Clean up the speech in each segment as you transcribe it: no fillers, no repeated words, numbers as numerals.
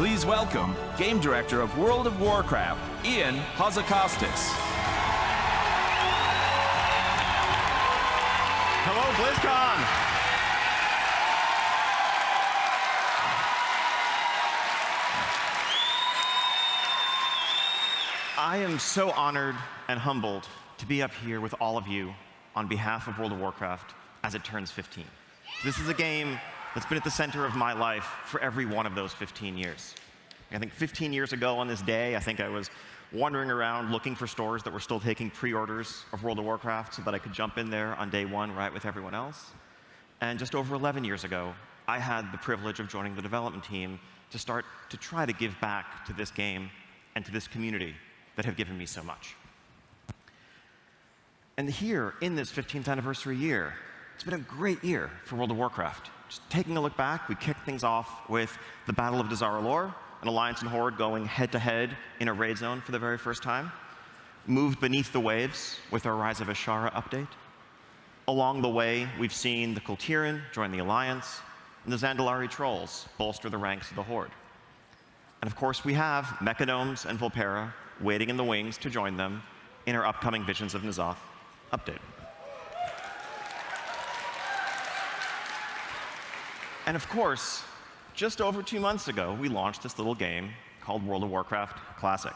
Please welcome Game Director of World of Warcraft, Ian Hazakostas. Hello, BlizzCon! I am so honored and humbled to be up here with all of you on behalf of World of Warcraft as it turns 15. This is a game that's been at the center of my life for every one of those 15 years. I think 15 years ago on this day, I think I was wandering around looking for stores that were still taking pre-orders of World of Warcraft so that I could jump in there on day one right with everyone else. And just over 11 years ago, I had the privilege of joining the development team to start to try to give back to this game and to this community that have given me so much. And here, in this 15th anniversary year, it's been a great year for World of Warcraft. Just taking a look back, we kicked things off with the Battle of Dazar'alor, an Alliance and Horde going head-to-head in a raid zone for the very first time. Moved beneath the waves with our Rise of Ashara update. Along the way, we've seen the Kultiran join the Alliance, and the Zandalari Trolls bolster the ranks of the Horde. And of course, we have Mechanomes and Volpera waiting in the wings to join them in our upcoming Visions of N'Zoth update. And of course, just over 2 months ago, we launched this little game called World of Warcraft Classic.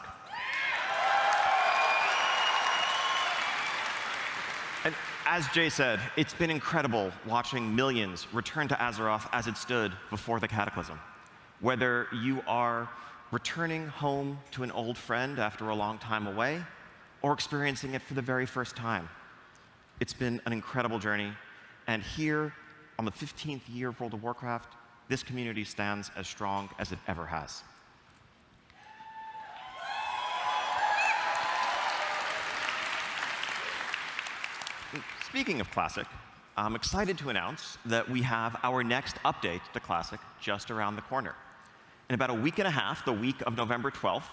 And as Jay said, it's been incredible watching millions return to Azeroth as it stood before the Cataclysm. Whether you are returning home to an old friend after a long time away, or experiencing it for the very first time. It's been an incredible journey, and here, on the 15th year of World of Warcraft, this community stands as strong as it ever has. Speaking of Classic, I'm excited to announce that we have our next update to Classic just around the corner. In about a week and a half, the week of November 12th,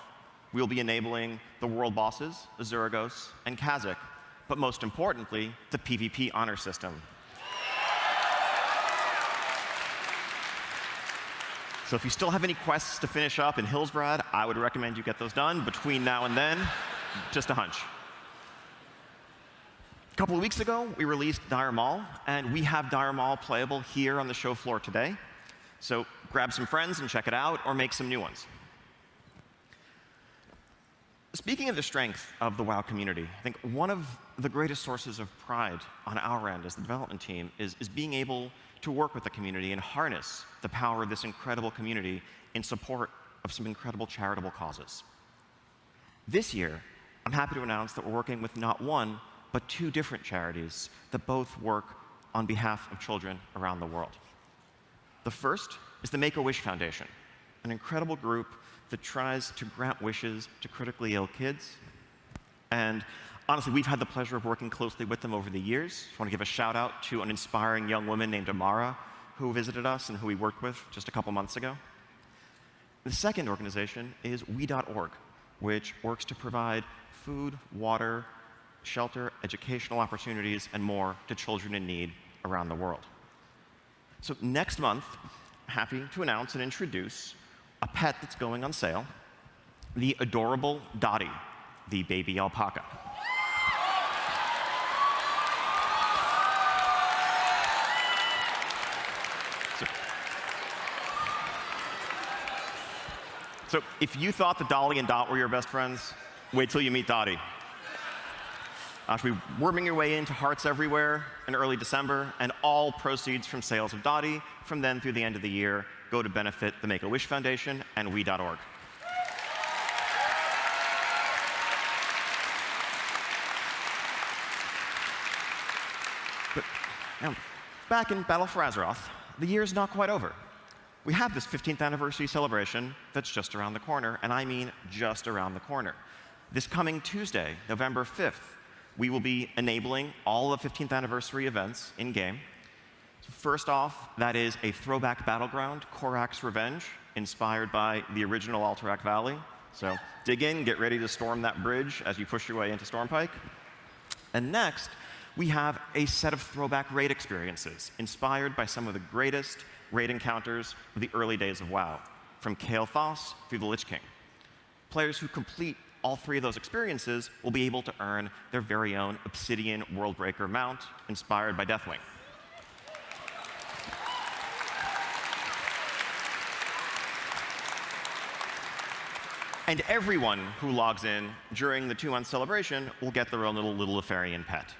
we'll be enabling the world bosses, Azuragos and Kha'Zix, but most importantly, the PvP honor system. So if you still have any quests to finish up in Hillsbrad, I would recommend you get those done between now and then. Just a hunch. A couple of weeks ago, we released Dire Maul, and we have Dire Maul playable here on the show floor today. So grab some friends and check it out, or make some new ones. Speaking of the strength of the WoW community, I think one of the greatest sources of pride on our end as the development team is being able to work with the community and harness the power of this incredible community in support of some incredible charitable causes. This year, I'm happy to announce that we're working with not one, but 2 different charities that both work on behalf of children around the world. The first is the Make-A-Wish Foundation, an incredible group that tries to grant wishes to critically ill kids. And honestly, we've had the pleasure of working closely with them over the years. I want to give a shout out to an inspiring young woman named Amara who visited us and who we worked with just a couple months ago. The second organization is We.org, which works to provide food, water, shelter, educational opportunities, and more to children in need around the world. So next month, I'm happy to announce and introduce a pet that's going on sale, the adorable Dottie, the baby alpaca. So if you thought that Dolly and Dot were your best friends, wait till you meet Dottie. She'll be worming your way into hearts everywhere in early December, and all proceeds from sales of Dottie from then through the end of the year go to benefit the Make-A-Wish Foundation and We.org. But now, back in Battle for Azeroth, the year's not quite over. We have this 15th anniversary celebration that's just around the corner, and I mean just around the corner. This coming Tuesday, November 5th, we will be enabling all the 15th anniversary events in-game. First off, that is a throwback battleground, Korak's Revenge, inspired by the original Alterac Valley. So dig in, get ready to storm that bridge as you push your way into Stormpike. And next, we have a set of throwback raid experiences inspired by some of the greatest raid encounters of the early days of WoW. from Kael'thas through the Lich King. Players who complete all 3 of those experiences will be able to earn their very own Obsidian Worldbreaker mount inspired by Deathwing. And everyone who logs in during the 2-month celebration will get their own little Lefarian pet.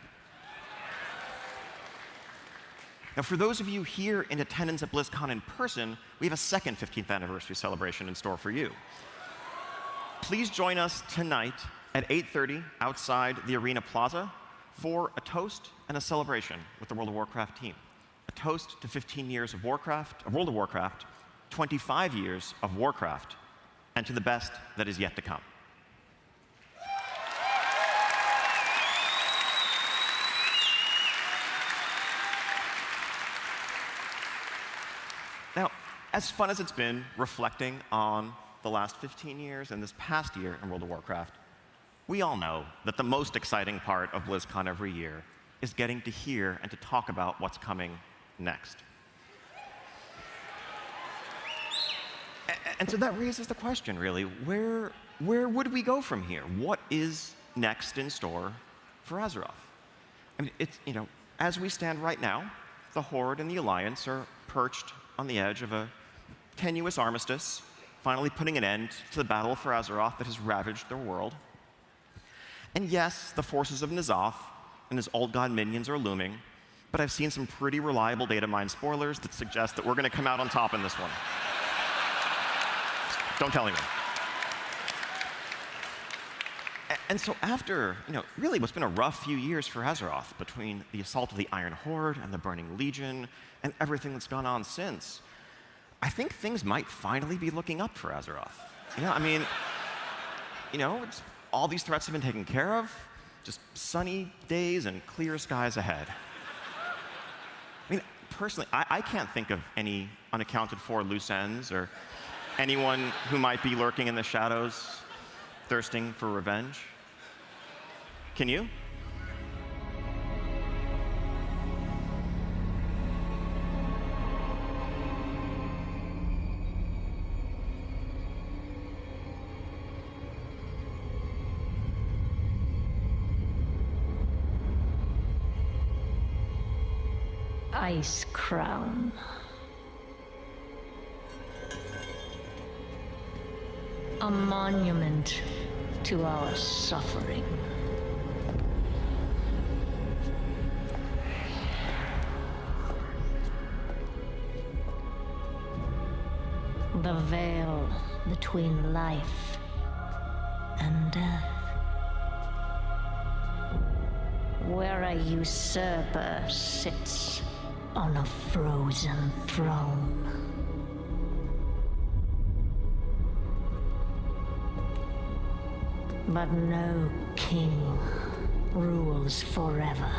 Now, for those of you here in attendance at BlizzCon in person, we have a second 15th anniversary celebration in store for you. Please join us tonight at 8:30 outside the Arena Plaza for a toast and a celebration with the World of Warcraft team. A toast to 15 years of World of Warcraft, 25 years of Warcraft, and to the best that is yet to come. Now, as fun as it's been reflecting on the last 15 years and this past year in World of Warcraft, we all know that the most exciting part of BlizzCon every year is getting to hear and to talk about what's coming next. And so that raises the question, really, where would we go from here? What is next in store for Azeroth? I mean, it's, as we stand right now, the Horde and the Alliance are perched on the edge of a tenuous armistice, finally putting an end to the battle for Azeroth that has ravaged their world. And yes, the forces of N'Zoth and his old god minions are looming, but I've seen some pretty reliable data mine spoilers that suggest that we're going to come out on top in this one. Don't tell anyone. And so after, really what's been a rough few years for Azeroth, between the assault of the Iron Horde and the Burning Legion and everything that's gone on since, I think things might finally be looking up for Azeroth. It's, all these threats have been taken care of, just sunny days and clear skies ahead. Personally, I can't think of any unaccounted for loose ends or anyone who might be lurking in the shadows, thirsting for revenge. Can you? Ice Crown. A monument to our suffering. The veil between life and death. Where a usurper sits on a frozen throne. But no king rules forever.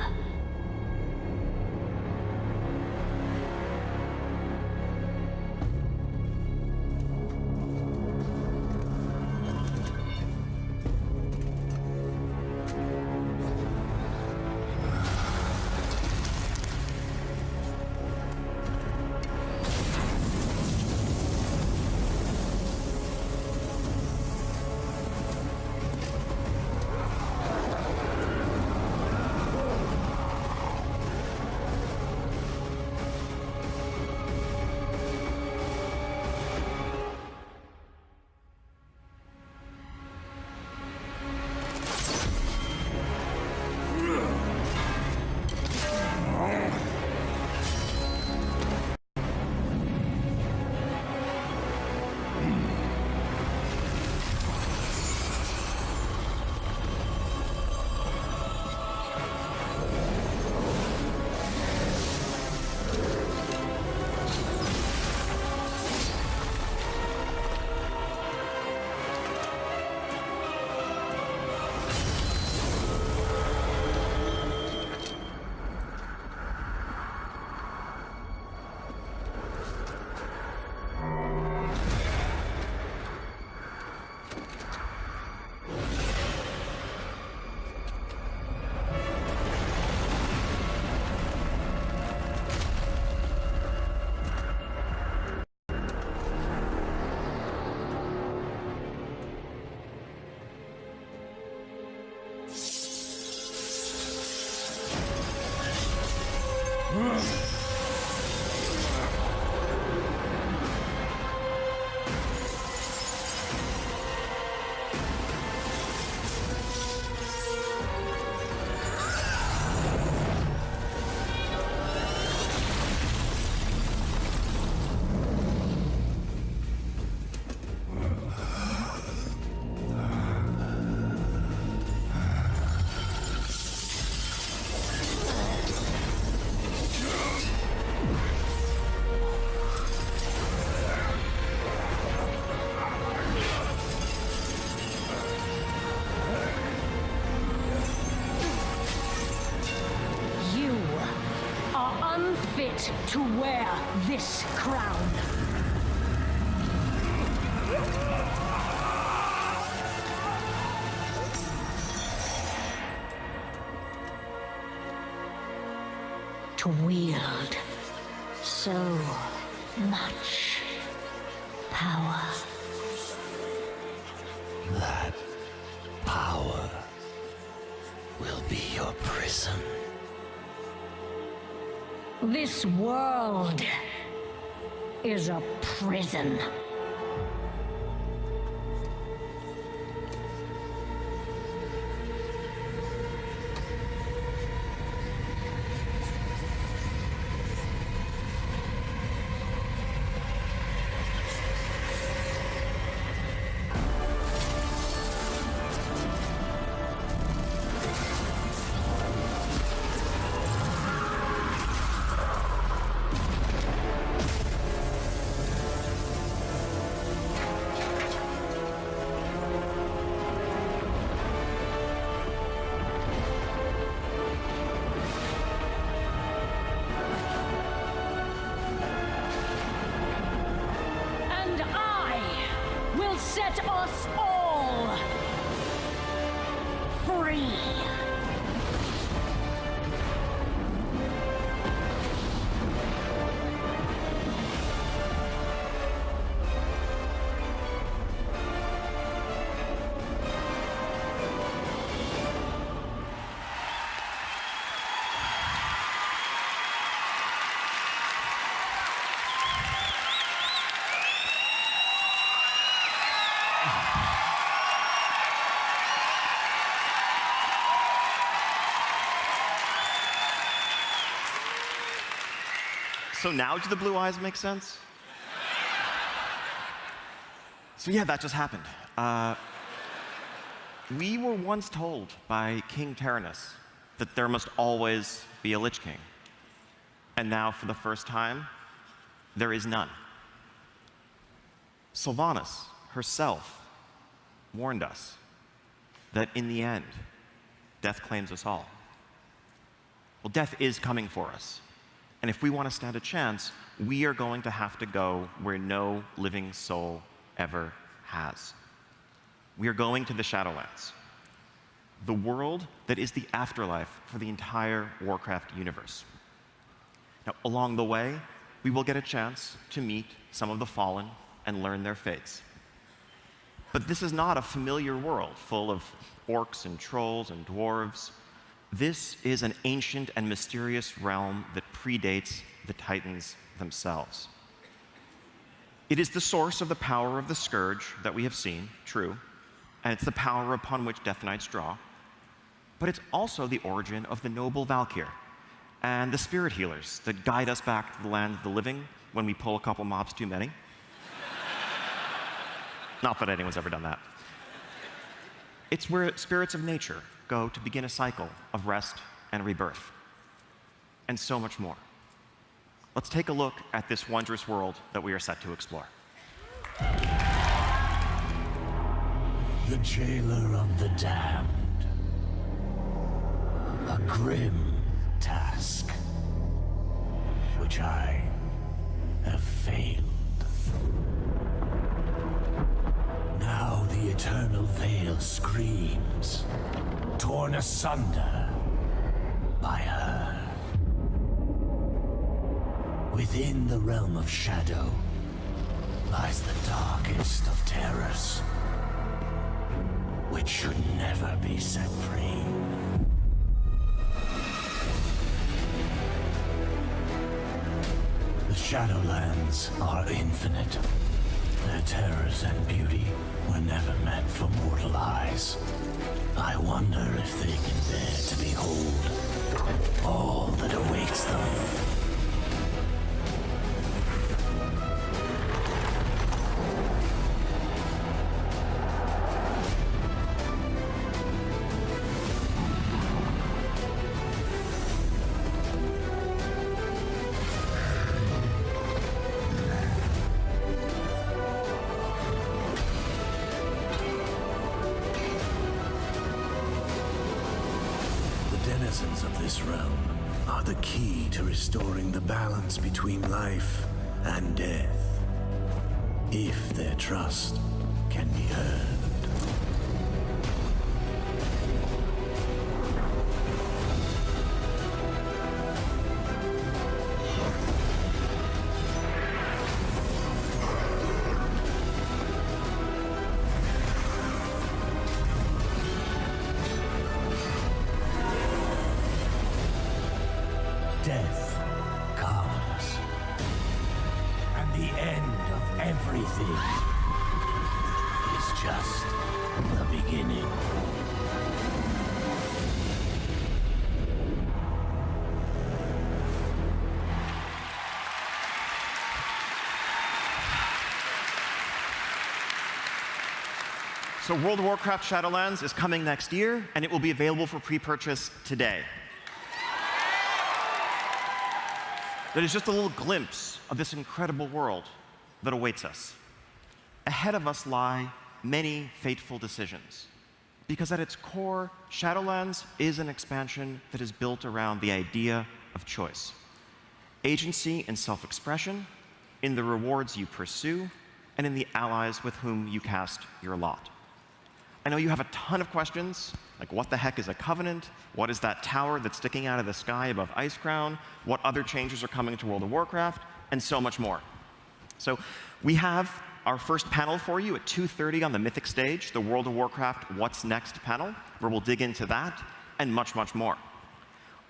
Unfit to wear this crown. To wield so much power. That power will be your prison. This world is a prison. Set us all free. So now do the blue eyes make sense? So yeah, that just happened. We were once told by King Tyrannus that there must always be a Lich King. And now, for the first time, there is none. Sylvanas herself warned us that in the end, death claims us all. Well, death is coming for us. And if we want to stand a chance, we are going to have to go where no living soul ever has. We are going to the Shadowlands, the world that is the afterlife for the entire Warcraft universe. Now, along the way, we will get a chance to meet some of the fallen and learn their fates. But this is not a familiar world full of orcs and trolls and dwarves. This is an ancient and mysterious realm that predates the Titans themselves. It is the source of the power of the Scourge that we have seen, true, and it's the power upon which Death Knights draw, but it's also the origin of the noble Valkyr and the spirit healers that guide us back to the land of the living when we pull a couple mobs too many. Not that anyone's ever done that. It's where spirits of nature go to begin a cycle of rest and rebirth, and so much more. Let's take a look at this wondrous world that we are set to explore. The jailer of the damned. A grim task, which I have failed. Now the eternal veil screams, torn asunder by her. Within the realm of shadow lies the darkest of terrors, which should never be set free. Shadowlands are infinite. Their terrors and beauty were never meant for mortal eyes. I wonder if they can bear to behold all that awaits them. The denizens of this realm are the key to restoring the balance between life and death, if their trust can be earned. Death comes, and the end of everything is just the beginning. So World of Warcraft Shadowlands is coming next year, and it will be available for pre-purchase today. That is just a little glimpse of this incredible world that awaits us. Ahead of us lie many fateful decisions, because at its core, Shadowlands is an expansion that is built around the idea of choice. Agency and self-expression in the rewards you pursue and in the allies with whom you cast your lot. I know you have a ton of questions, like what the heck is a covenant? What is that tower that's sticking out of the sky above Icecrown? What other changes are coming to World of Warcraft? And so much more. So we have our first panel for you at 2:30 on the Mythic stage, the World of Warcraft What's Next panel, where we'll dig into that and much, much more.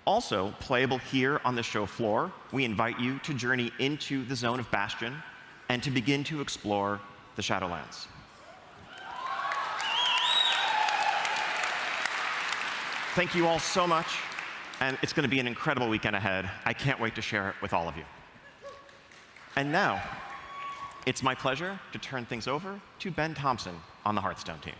Also playable here on the show floor, we invite you to journey into the zone of Bastion and to begin to explore the Shadowlands. Thank you all so much, and it's going to be an incredible weekend ahead. I can't wait to share it with all of you. And now, it's my pleasure to turn things over to Ben Thompson on the Hearthstone team.